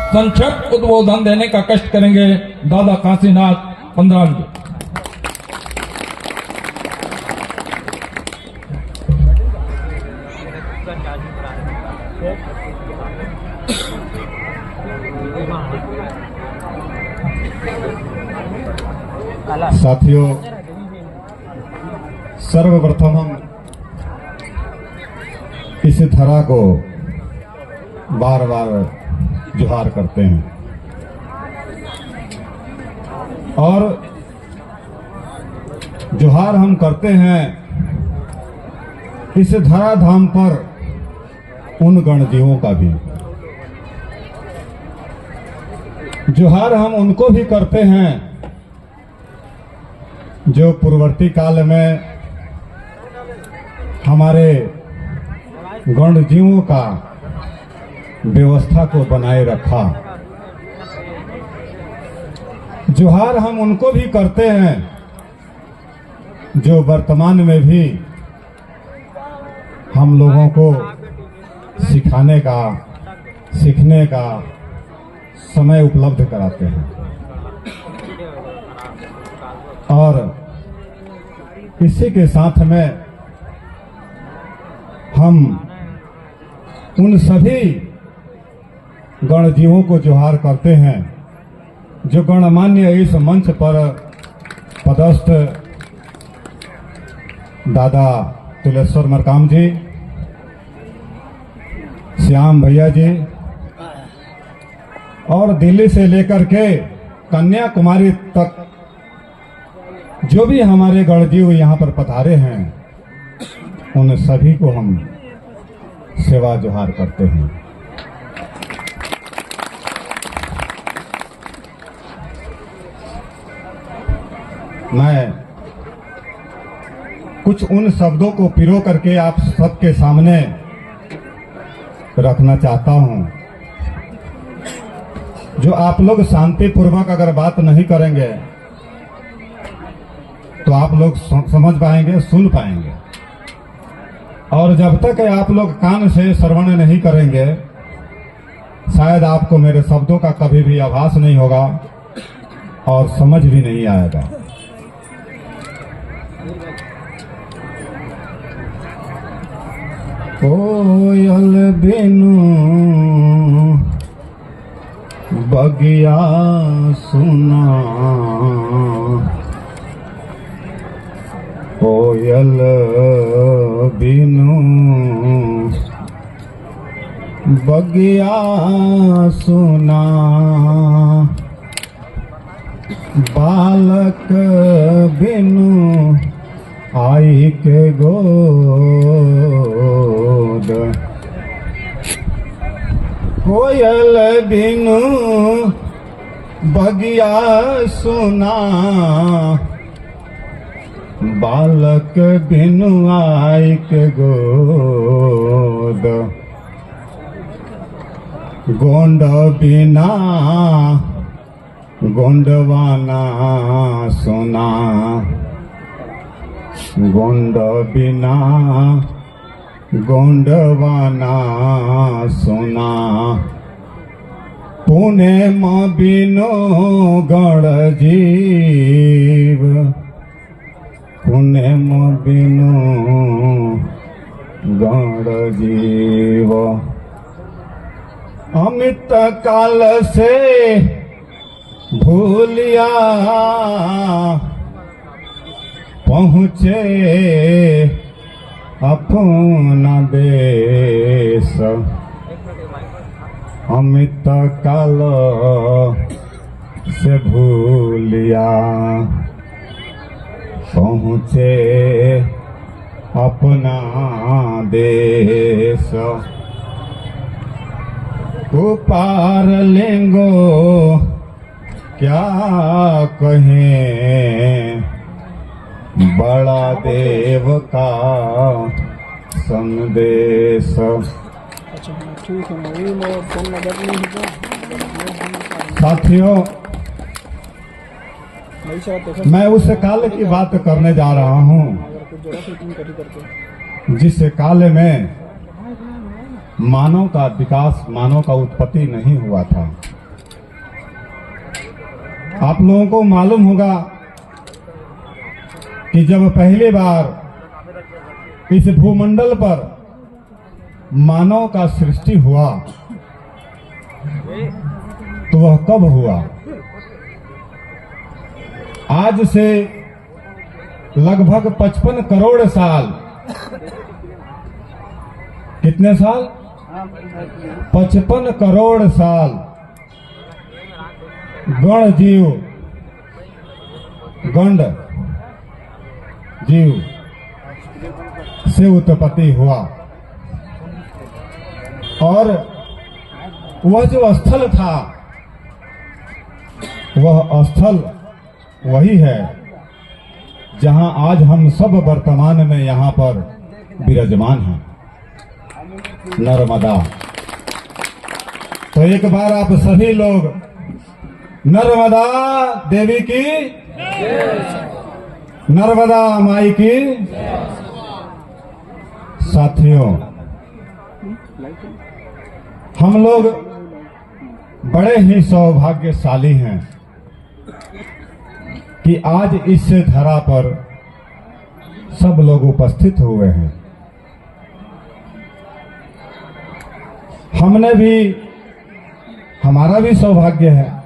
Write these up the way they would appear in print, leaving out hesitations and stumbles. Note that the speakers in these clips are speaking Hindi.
संक्षिप्त उद्बोधन देने का कष्ट करेंगे दादा काशीनाथ 15 मिनट। साथियों, सर्वप्रथम हम इस धरा को बार बार जोहार करते हैं और जोहार हम करते हैं इस धरा धाम पर उन गणजीवों का भी। जोहार हम उनको भी करते हैं जो पूर्ववर्ती काल में हमारे गणजीवों का व्यवस्था को बनाए रखा। जोहार हम उनको भी करते हैं जो वर्तमान में भी हम लोगों को सिखाने का, सीखने का समय उपलब्ध कराते हैं। और इसी के साथ में हम उन सभी गणजीवों को जोहार करते हैं जो गणमान्य इस मंच पर पदस्थ दादा तुलेश्वर मरकाम जी, श्याम भैया जी और दिल्ली से लेकर के कन्याकुमारी तक जो भी हमारे गणजीव यहाँ पर पधारे हैं, उन सभी को हम सेवा जोहार करते हैं। मैं कुछ उन शब्दों को पिरो करके आप सबके सामने रखना चाहता हूं जो आप लोग शांतिपूर्वक अगर बात नहीं करेंगे तो आप लोग समझ पाएंगे, सुन पाएंगे। और जब तक आप लोग कान से श्रवण नहीं करेंगे, शायद आपको मेरे शब्दों का कभी भी आभास नहीं होगा और समझ भी नहीं आएगा। कोयल बिनु बगिया सुना, कोयल बिनु बगिया सुना, बालक बिनु आई के गोद, कोयल बिनु बगिया सुना, बालक बिनु आई के गोद, गोंड बिना गोंडवाना सुना, गोंड बिना गोंडवाना सुना, पुणे में बिनो गणजीव, पुणे में बिनो गणजीव, अमित काल से भूलिया पहुँचे अपना देश, अमित काल से भूलिया पहुँचे अपना देश, उपार लेंगो क्या कहें, बड़ा देव का संदेश। साथियों, मैं उस काल की बात करने जा रहा हूँ जिस काल में मानव का विकास, मानव का उत्पत्ति नहीं हुआ था। आप लोगों को मालूम होगा कि जब पहली बार इस भूमंडल पर मानव का सृष्टि हुआ तो वह कब हुआ? आज से लगभग 55 करोड़ साल। कितने साल? 55 करोड़ साल गण जीव, गंड जीव से उत्पत्ति हुआ। और वह जो स्थल था, वह स्थल वही है जहां आज हम सब वर्तमान में यहां पर विराजमान हैं, नर्मदा। तो एक बार आप सभी लोग नर्मदा देवी की, नर्मदा माई की। साथियों, हम लोग बड़े ही सौभाग्यशाली हैं कि आज इस धरा पर सब लोग उपस्थित हुए हैं। हमने भी, हमारा भी सौभाग्य है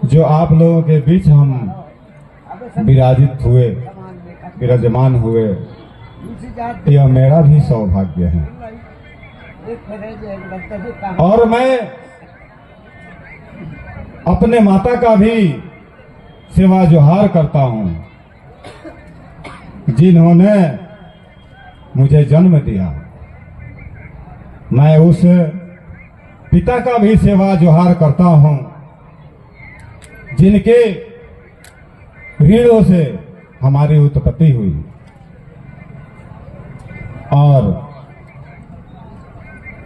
जो आप लोगों के बीच हम विराजित हुए, विराजमान हुए। यह मेरा भी सौभाग्य है। और मैं अपने माता का भी सेवा जोहार करता हूं, जिन्होंने मुझे जन्म दिया। मैं उस पिता का भी सेवा जोहार करता हूं, जिनके रीढ़ों से हमारी उत्पत्ति हुई। और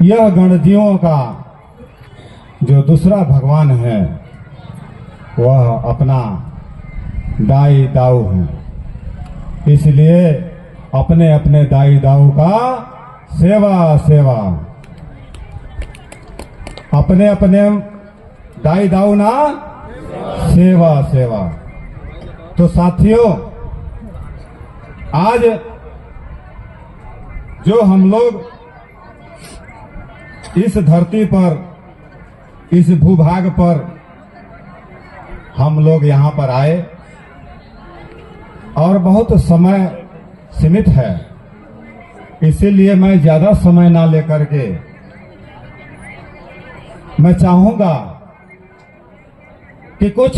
यह गणजीवों का जो दूसरा भगवान है, वह अपना दाई दाऊ है। इसलिए अपने अपने दाई दाऊ का सेवा सेवा, अपने अपने दाई दाऊ ना सेवा सेवा। तो साथियों, आज जो हम लोग इस धरती पर, इस भूभाग पर हम लोग यहां पर आए, और बहुत समय सीमित है, इसीलिए मैं ज्यादा समय ना लेकर के मैं चाहूंगा कि कुछ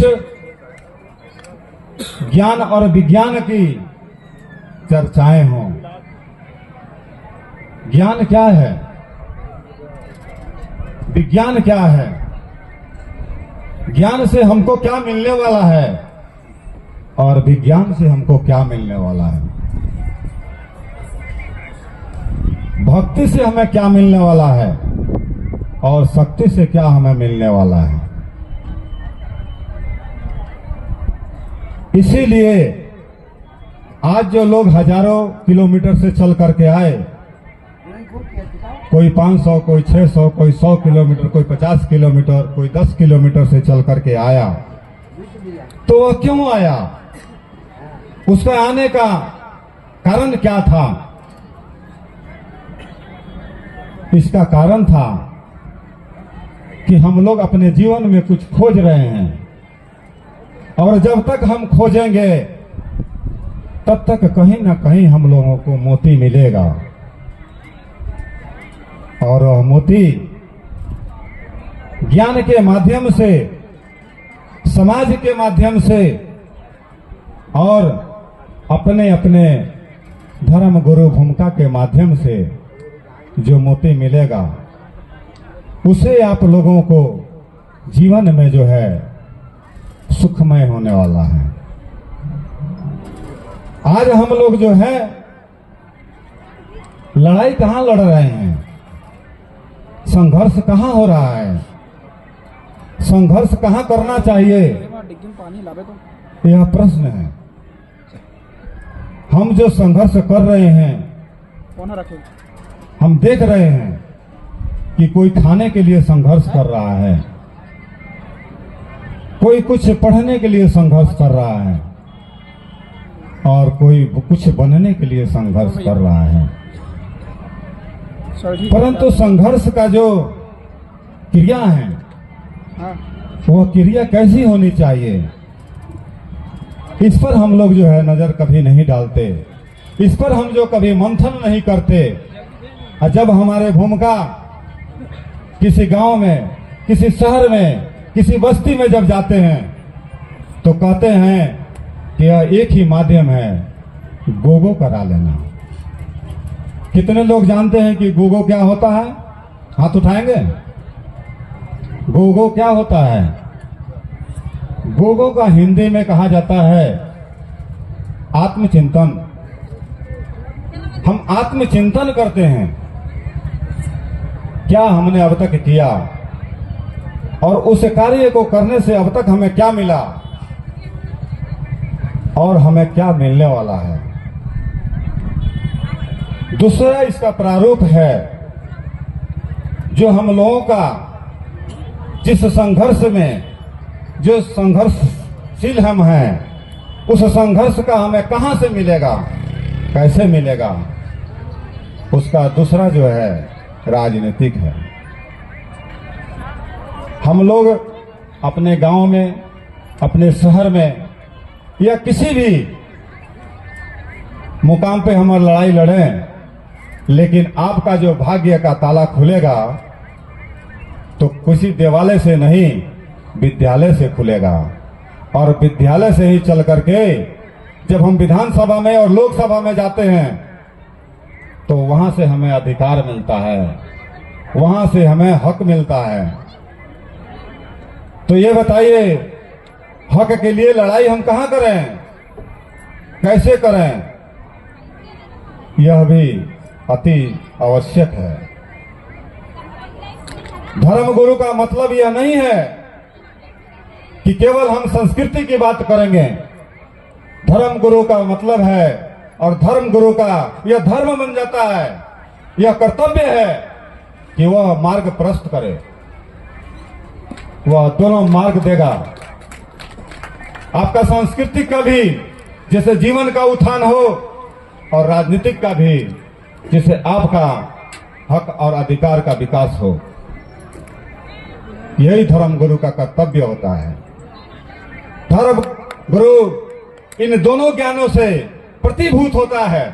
ज्ञान और विज्ञान की चर्चाएं हों। ज्ञान क्या है? विज्ञान क्या है? ज्ञान से हमको क्या मिलने वाला है और विज्ञान से हमको क्या मिलने वाला है? भक्ति से हमें क्या मिलने वाला है और शक्ति से क्या हमें मिलने वाला है? इसीलिए आज जो लोग हजारों किलोमीटर से चल करके आए, कोई 500, कोई 600, कोई 100 किलोमीटर, कोई 50 किलोमीटर, कोई 10 किलोमीटर से चल करके आया, तो वह क्यों आया? उसका आने का कारण क्या था? इसका कारण था कि हम लोग अपने जीवन में कुछ खोज रहे हैं, और जब तक हम खोजेंगे तब तक कहीं ना कहीं हम लोगों को मोती मिलेगा। और वह मोती ज्ञान के माध्यम से, समाज के माध्यम से, और अपने अपने धर्म गुरु भूमिका के माध्यम से जो मोती मिलेगा, उसे आप लोगों को जीवन में जो है सुखमय होने वाला है। आज हम लोग जो है लड़ाई कहां लड़ रहे हैं? संघर्ष कहां हो रहा है? संघर्ष कहां करना चाहिए? यह प्रश्न है। हम जो संघर्ष कर रहे हैं, हम देख रहे हैं कि कोई खाने के लिए संघर्ष कर रहा है, कोई कुछ पढ़ने के लिए संघर्ष कर रहा है और कोई कुछ बनने के लिए संघर्ष कर रहा है। परंतु संघर्ष का जो क्रिया है वह क्रिया कैसी होनी चाहिए, इस पर हम लोग जो है नजर कभी नहीं डालते, इस पर हम जो कभी मंथन नहीं करते। और जब हमारे भूमिका किसी गांव में, किसी शहर में, किसी बस्ती में जब जाते हैं तो कहते हैं कि यह एक ही माध्यम है, गोगो करा लेना। कितने लोग जानते हैं कि गोगो क्या होता है? हाथ उठाएंगे। गोगो क्या होता है? गोगो का हिंदी में कहा जाता है आत्मचिंतन। हम आत्मचिंतन करते हैं, क्या हमने अब तक किया और उस कार्य को करने से अब तक हमें क्या मिला और हमें क्या मिलने वाला है। दूसरा इसका प्रारूप है जो हम लोगों का जिस संघर्ष में, जो संघर्षशील हम हैं, उस संघर्ष का हमें कहां से मिलेगा, कैसे मिलेगा, उसका दूसरा जो है राजनीतिक है। हम लोग अपने गांव में, अपने शहर में या किसी भी मुकाम पे हम लड़ाई लड़ें, लेकिन आपका जो भाग्य का ताला खुलेगा तो किसी देवालय से नहीं, विद्यालय से खुलेगा। और विद्यालय से ही चल करके जब हम विधानसभा में और लोकसभा में जाते हैं तो वहां से हमें अधिकार मिलता है, वहां से हमें हक मिलता है। तो ये बताइए, हक के लिए लड़ाई हम कहां करें, कैसे करें, यह भी अति आवश्यक है। धर्म गुरु का मतलब यह नहीं है कि केवल हम संस्कृति की बात करेंगे। धर्म गुरु का मतलब है, और धर्म गुरु का यह धर्म बन जाता है, यह कर्तव्य है कि वह मार्ग प्रशस्त करे, वह दोनों मार्ग देगा। आपका सांस्कृतिक का भी जैसे जीवन का उत्थान हो और राजनीतिक का भी जिससे आपका हक और अधिकार का विकास हो। यही धर्म गुरु का कर्तव्य होता है। धर्म गुरु इन दोनों ज्ञानों से प्रतिभूत होता है,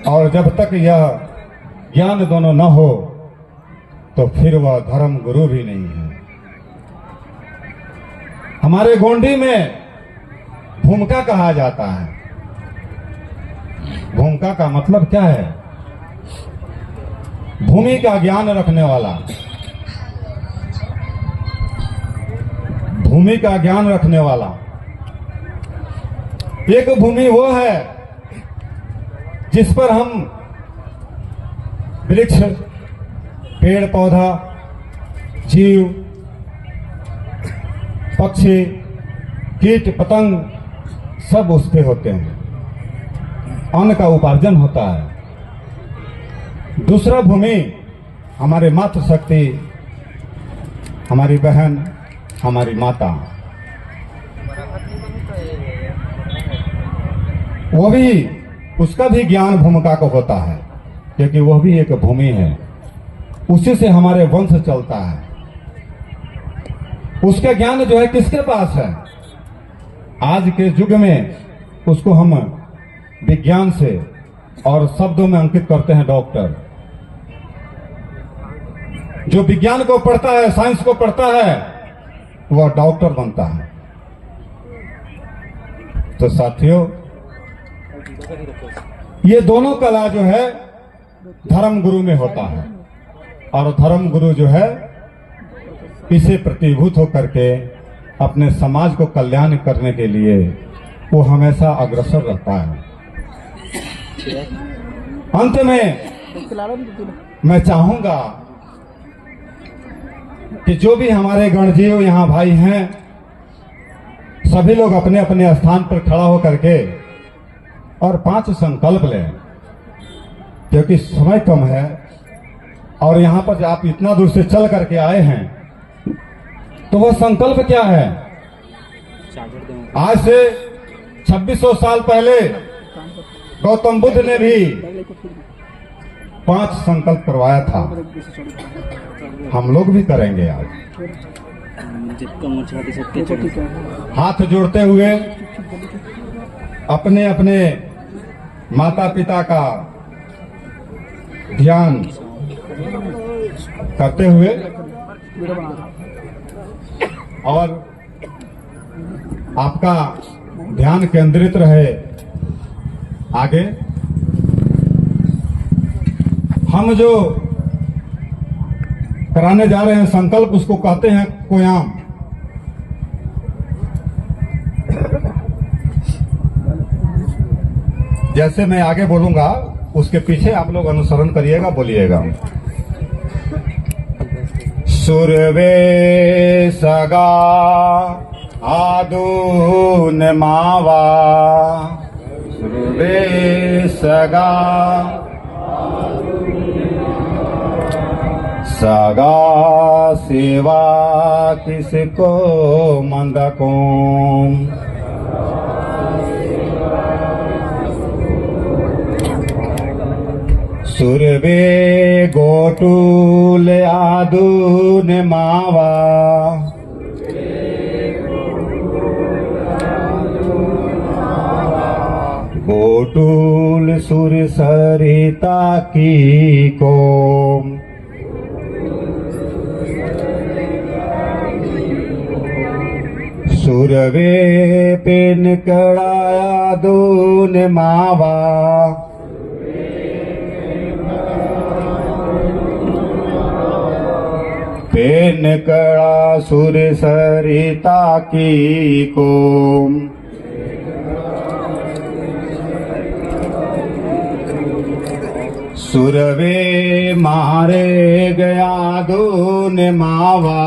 और जब तक यह ज्ञान दोनों न हो तो फिर वह धर्म गुरु भी नहीं है। हमारे गोंडी में भूमिका कहा जाता है। भूमिका का मतलब क्या है? भूमि का ज्ञान रखने वाला, भूमि का ज्ञान रखने वाला। एक भूमि वो है जिस पर हम वृक्ष, पेड़ पौधा, जीव, पक्षी, कीट पतंग सब उस पे होते हैं, अन्न का उपार्जन होता है। दूसरा भूमि हमारे मातृशक्ति, हमारी बहन, हमारी माता, वो भी, उसका भी ज्ञान भूमिका को होता है, क्योंकि वह भी एक भूमि है, उसी से हमारे वंश चलता है। उसका ज्ञान जो है किसके पास है? आज के युग में उसको हम विज्ञान से और शब्दों में अंकित करते हैं डॉक्टर। जो विज्ञान को पढ़ता है, साइंस को पढ़ता है, वह डॉक्टर बनता है। तो साथियों, ये दोनों कला जो है धर्म गुरु में होता है, और धर्म गुरु जो है इसे प्रतिभूत होकर के अपने समाज को कल्याण करने के लिए वो हमेशा अग्रसर रहता है। अंत में मैं चाहूंगा कि जो भी हमारे गणजीव यहाँ भाई हैं, सभी लोग अपने अपने स्थान पर खड़ा होकर के और 5 संकल्प लें, क्योंकि समय कम है और यहाँ पर आप इतना दूर से चल करके आए हैं, तो वह संकल्प क्या है? आज से 2600 साल पहले गौतम बुद्ध ने भी 5 संकल्प करवाया था। हम लोग भी करेंगे आज। हाथ जोड़ते हुए अपने अपने माता पिता का ध्यान करते हुए और आपका ध्यान केंद्रित रहे आगे। हम जो कराने जा रहे हैं संकल्प, उसको कहते हैं कोयाम। जैसे मैं आगे बोलूंगा उसके पीछे आप लोग अनुसरण करिएगा, बोलिएगा। सुरवे सगा आदून मावा, सुरवे सगा सगा सेवा किसको मंदको, सुरवे गोटूल आदून मावा, गोटूल सुर सरिता की को, सुरवे पेन कड़ाया दून मावा, पेन कड़ा सुर सरिता की को, सुरवे मारे गया दून मावा,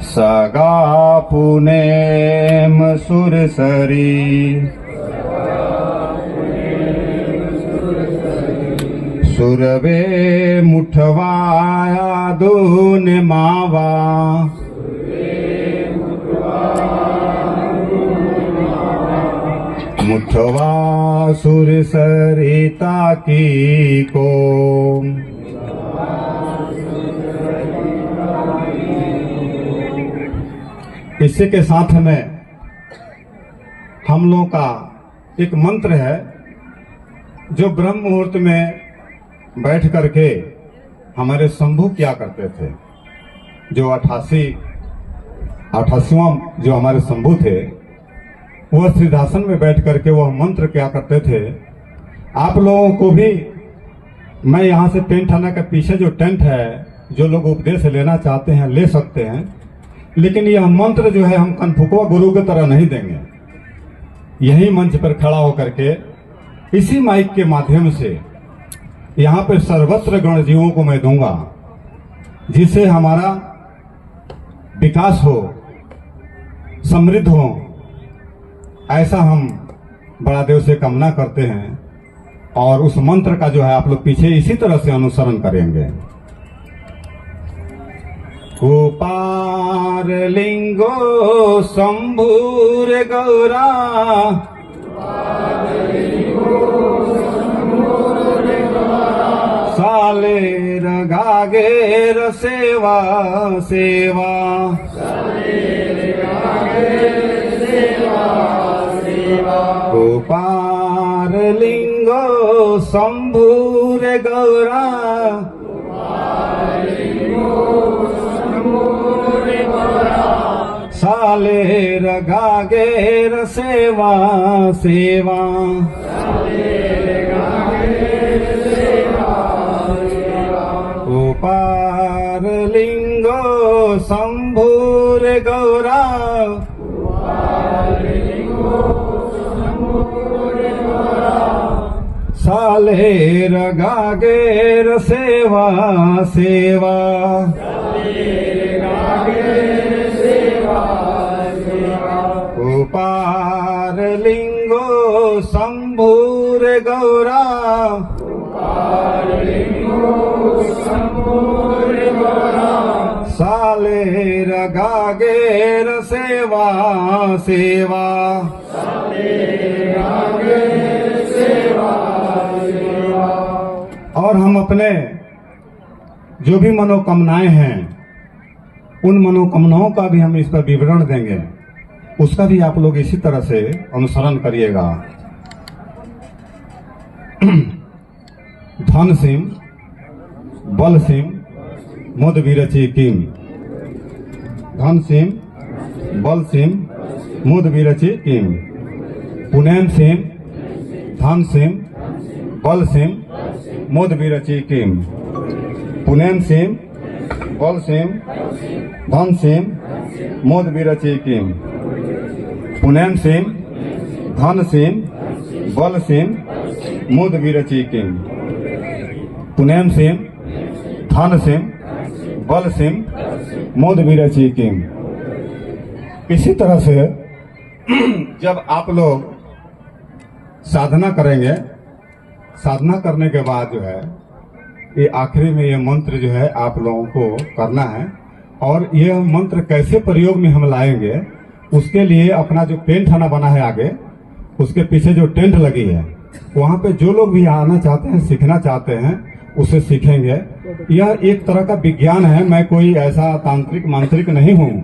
सगा पुनेम सुर सरी, सुरवे मुठवाया दून मावा, मुठवा सुर सरिता की को, इसी के साथ में हम लोगों का एक मंत्र है जो ब्रह्म मुहूर्त में बैठ करके हमारे शंभू क्या करते थे। जो 88वां जो हमारे शंभू थे वह सिद्धासन में बैठ करके वह मंत्र क्या करते थे। आप लोगों को भी मैं यहाँ से टेंट थाना के पीछे जो टेंट है, जो लोग उपदेश लेना चाहते हैं ले सकते हैं, लेकिन यह मंत्र जो है हम कनफुकवा गुरु की तरह नहीं देंगे। यही मंच पर खड़ा होकर के इसी माइक के माध्यम से यहाँ पे सर्वत्र गण जीवों को मैं दूंगा, जिससे हमारा विकास हो, समृद्ध हो, ऐसा हम बड़ा देव से कामना करते हैं। और उस मंत्र का जो है आप लोग पीछे इसी तरह से अनुसरण करेंगे। कुपार लिंगो शंभूर गौरा, सालेर गागेर सेवा सेवा, कुपार लिंगो शंभूर गौरा, सालेर गागेर सेवा सेवा, कुपार लिंगो शंभूर गौरा, सालेर गागेर सेवा सेवा, कुपार लिंगो शंभूर गौरा, सालेर गागेर सेवा सेवा और हम अपने जो भी मनोकामनाएं हैं उन मनोकामनाओं का भी हम इस पर विवरण देंगे, उसका भी आप लोग इसी तरह से अनुसरण करिएगा। धन सिंह बल सिंह मुद विरचि किम। धन सिंह बल सिंह मुद विरचि किम। पुनेम सिंह धन सिंह बल सिंह मुद विरचि किम। पुनेम सिंह बल सिंह धन सिंह मुद विरचि किम। पुनेम सिंह धन सिंह बल सिंह मुद विरचि किम। पुनेम सिंह धन सिंह बल सिंह मुद विरचि किम। इसी तरह से जब आप लोग साधना करेंगे, साधना करने के बाद जो है ये आखिरी में ये मंत्र जो है आप लोगों को करना है। और ये मंत्र कैसे प्रयोग में हम लाएंगे, उसके लिए अपना जो टेंट थाना बना है आगे, उसके पीछे जो टेंट लगी है, वहाँ पे जो लोग भी आना चाहते हैं, सीखना चाहते हैं, उसे सीखेंगे। यह एक तरह का विज्ञान है। मैं कोई ऐसा तांत्रिक मांत्रिक नहीं हूँ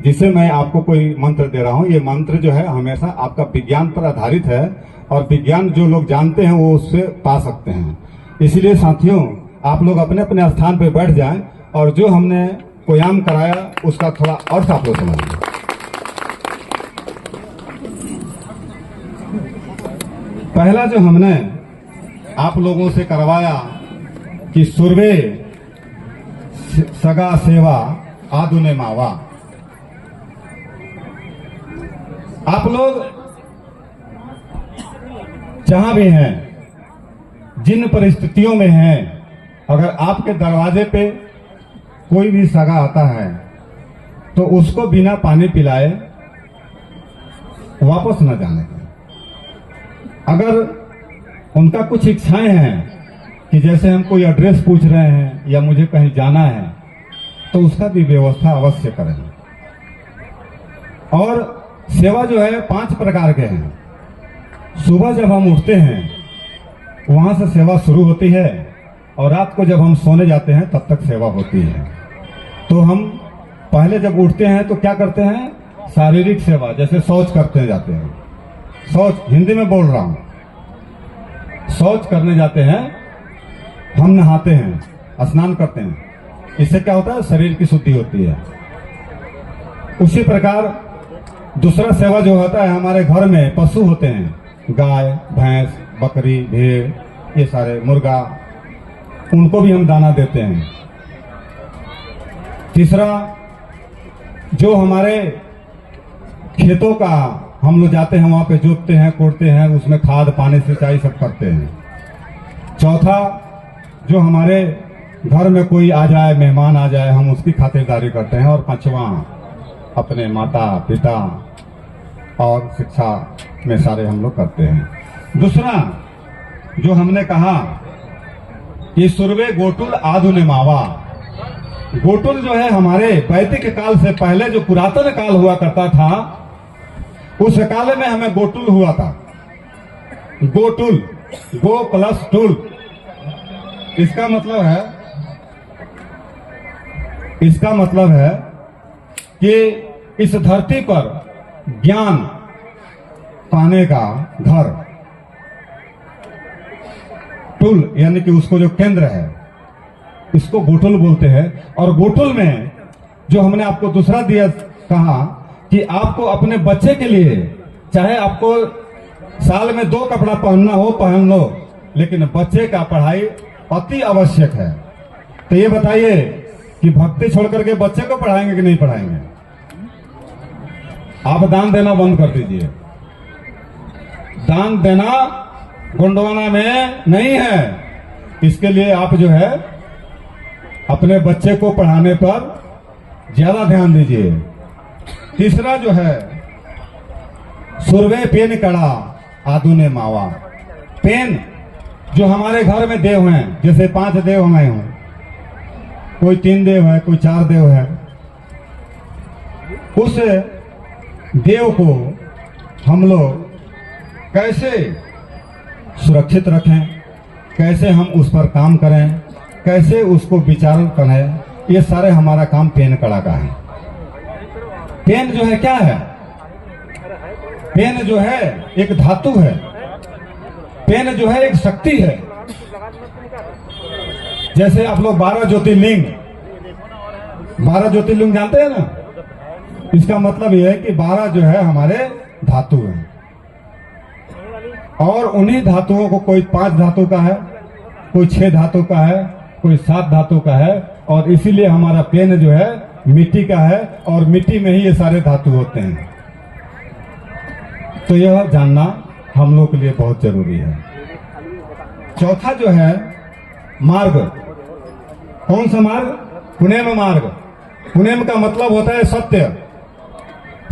जिसे मैं आपको कोई मंत्र दे रहा हूँ। ये मंत्र जो है हमेशा आपका विज्ञान पर आधारित है और विज्ञान जो लोग जानते हैं वो उससे पा सकते हैं। इसलिए साथियों, आप लोग अपने अपने स्थान पर बैठ जाएं और जो हमने कोयाम कराया उसका थोड़ा अर्थ आप लोग समझिए। पहला जो हमने आप लोगों से करवाया कि सुरवे सगा सेवा आदुने मावा। आप लोग जहां भी हैं, जिन परिस्थितियों में हैं, अगर आपके दरवाजे पे कोई भी सगा आता है तो उसको बिना पानी पिलाए वापस न जाने दें। अगर उनका कुछ इच्छाएं हैं कि जैसे हम कोई एड्रेस पूछ रहे हैं या मुझे कहीं जाना है, तो उसका भी व्यवस्था अवश्य करें। और सेवा जो है 5 प्रकार के हैं। सुबह जब हम उठते हैं वहां से सेवा शुरू होती है और रात को जब हम सोने जाते हैं तब तक सेवा होती है। तो हम पहले जब उठते हैं तो क्या करते हैं? शारीरिक सेवा, जैसे शौच करते जाते हैं। शौच हिंदी में बोल रहा हूं, शौच करने जाते हैं, हम नहाते हैं, स्नान करते हैं। इससे क्या होता है? शरीर की शुद्धि होती है। उसी प्रकार दूसरा सेवा जो होता है, हमारे घर में पशु होते हैं, गाय भैंस बकरी भेड़, ये सारे मुर्गा, उनको भी हम दाना देते हैं। तीसरा, जो हमारे खेतों का हम लोग जाते हैं, वहां पे जोतते हैं, कोड़ते हैं, उसमें खाद पानी सिंचाई सब करते हैं। चौथा, जो हमारे घर में कोई आ जाए, मेहमान आ जाए, हम उसकी खातिरदारी करते हैं। और पांचवा, अपने माता पिता और शिक्षा में सारे हम लोग करते हैं। दूसरा जो हमने कहा, ये सुरवे गोटुल आधुने मावा। गोटुल जो है हमारे वैदिक काल से पहले जो पुरातन काल हुआ करता था, उस काल में हमें गोटुल हुआ था। गोटुल, गो प्लस टुल, इसका मतलब है कि इस धरती पर ज्ञान पाने का घर, टुल यानी कि उसको जो केंद्र है, इसको गोटुल बोलते हैं। और गोटुल में जो हमने आपको दूसरा दिया, कहा कि आपको अपने बच्चे के लिए, चाहे आपको साल में 2 कपड़ा पहनना हो पहन लो, लेकिन बच्चे का पढ़ाई अति आवश्यक है। तो ये बताइए कि भक्ति छोड़ करके बच्चे को पढ़ाएंगे कि नहीं पढ़ाएंगे? आप दान देना बंद कर दीजिए। दान देना गोंडवाना में नहीं है। इसके लिए आप जो है अपने बच्चे को पढ़ाने पर ज्यादा ध्यान दीजिए। तीसरा जो है, सुरवे पेन कड़ा आदुने मावा। पेन जो हमारे घर में देव हैं, जैसे 5 देव हमें हों, कोई 3 देव है, कोई 4 देव है। उस देव को हम लोग कैसे सुरक्षित रखें, कैसे हम उस पर काम करें, कैसे उसको विचार करें, ये सारे हमारा काम पेन कड़ा का है। पेन जो है क्या है? पेन जो है एक धातु है, पेन जो है एक शक्ति है। जैसे आप लोग 12 ज्योतिर्लिंग जानते हैं ना, इसका मतलब यह है कि 12 जो है हमारे धातु हैं, और उन्हीं धातुओं को कोई 5 धातु का है, कोई 6 धातु का है, कोई 7 धातु का है, और इसीलिए हमारा पेन जो है मिट्टी का है, और मिट्टी में ही ये सारे धातु होते हैं। तो यह जानना हम लोग के लिए बहुत जरूरी है। चौथा जो है मार्ग, कौन सा मार्ग? पुनेम मार्ग। पुनेम का मतलब होता है सत्य।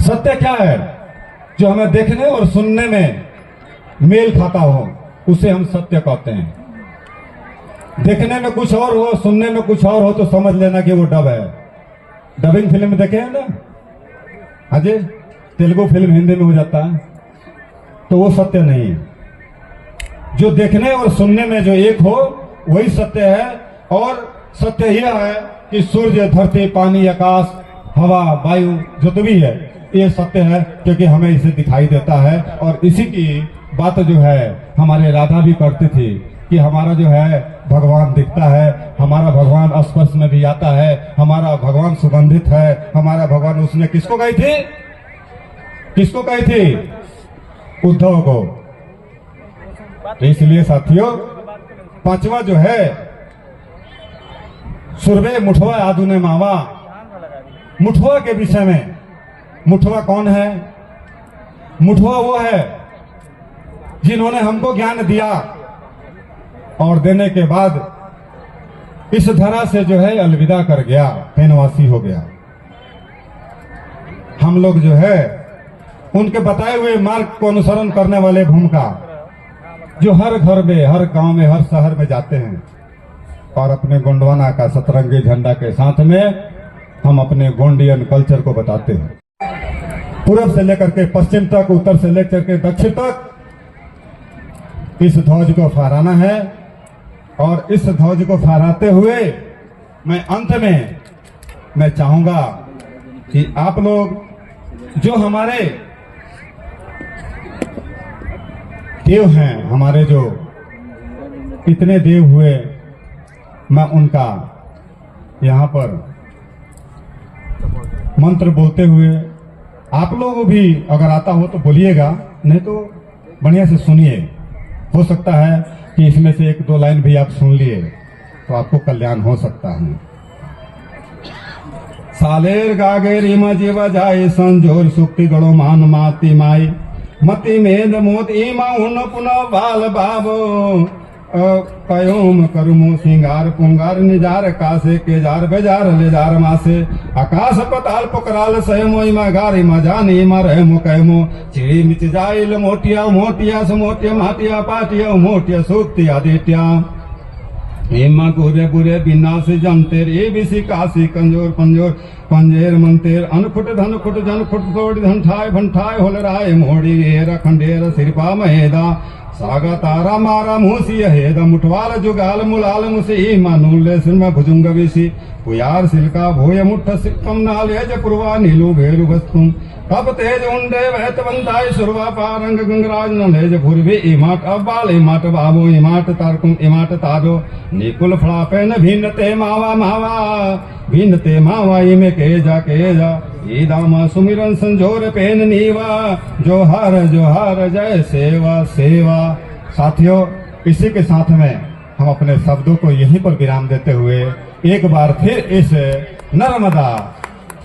सत्य क्या है? जो हमें देखने और सुनने में मेल खाता हो, उसे हम सत्य कहते हैं। देखने में कुछ और हो, सुनने में कुछ और हो, तो समझ लेना कि वो डब है। डबिंग फिल्म देखे हैं ना, अजय, तेलुगु फिल्म हिंदी में हो जाता है, तो वो सत्य नहीं है। जो देखने और सुनने में जो एक हो वही सत्य है। और सत्य यह है कि सूर्य, धरती, पानी, आकाश, हवा, वायु जो भी है, ये सत्य है, क्योंकि हमें इसे दिखाई देता है। और इसी की बात जो है हमारे राधा भी करती थी कि हमारा जो है भगवान दिखता है, हमारा भगवान स्पर्श में भी आता है, हमारा भगवान सुगंधित है, हमारा भगवान। उसने किसको कही थी? किसको कही थी? उद्धव को। तो इसलिए साथियों, 5वां जो है सुरवे मुठवा आदू ने मावा। मुठवा के विषय में, मुठवा कौन है? मुठवा वो है जिन्होंने हमको ज्ञान दिया और देने के बाद इस धरा से जो है अलविदा कर गया, पेनवासी हो गया। हम लोग जो है उनके बताए हुए मार्ग को अनुसरण करने वाले भूमिका, जो हर घर में, हर गांव में, हर शहर में जाते हैं और अपने गोंडवाना का सतरंगी झंडा के साथ में हम अपने गोंडियन कल्चर को बताते हैं। पूर्व से लेकर के पश्चिम तक, उत्तर से लेकर के दक्षिण तक इस ध्वज को फहराना है। और इस ध्वज को फहराते हुए मैं अंत में मैं चाहूंगा कि आप लोग जो हमारे देव हैं, हमारे जो इतने देव हुए, मैं उनका यहाँ पर मंत्र बोलते हुए, आप लोग भी अगर आता हो तो बोलिएगा, नहीं तो बढ़िया से सुनिए। हो सकता है कि इसमें से 1-2 लाइन भी आप सुन लिए तो आपको कल्याण हो सकता है। सालेर गागेर इमा जीवा जाए संजोर सुक्ति गणो मान माती माई मति मेद मोत इमा हुन पुनः बाल बाबो कयोम करुमो सिंगार पुंगार निजार कासे के जार बेजार ले जार मासे आकाश पताल पकराल सहमो इमा गार इमा जान इमा रहमो कहमो चिड़ी मिच जाइल मोटिया मोटिया समोटिया माटिया पाटिया मोटिया सूक्ति आदित्या हेमा गुरे बुरे विनाश जमतेर ए बिसी काशी कंजोर पंजोर पंजेर मंतेर अनखुट धन खुट जन खुट तोड़ धन ठाय भंठाय होल राय मोड़ी हेर खंडेर सिरपा महेदा सागा तारा मारा मूसी हेद मुठवाल जुगाल मुलाल मुसी मानूले सिरमा भुजुंग विसी पुयार सिलका भोय मुठ सिक्कम नाले जपुरवा नीलू भेलु वस्तुम कब तेज उंडे वहत बंताय सुरवा पारंग गंगराज नलेज भुरवी इमाट अब्बाल इमाट बाबू इमाट तारकुम इमाट तारो निकुल फड़ापे न भिन्नते मावा मावा भिन्नते मावा इमे के जा ई दामा सुमिरन संजोर पेन नीवा जोहार जय सेवा सेवा। साथियों, इसी के साथ में हम अपने शब्दों को यहीं पर विराम देते हुए एक बार फिर इस नर्मदा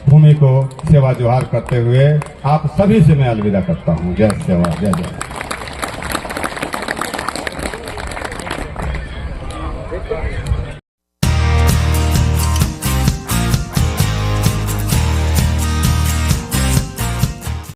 भूमि को सेवा जोहार करते हुए आप सभी से मैं अलविदा करता हूँ। जय सेवा, जय जय।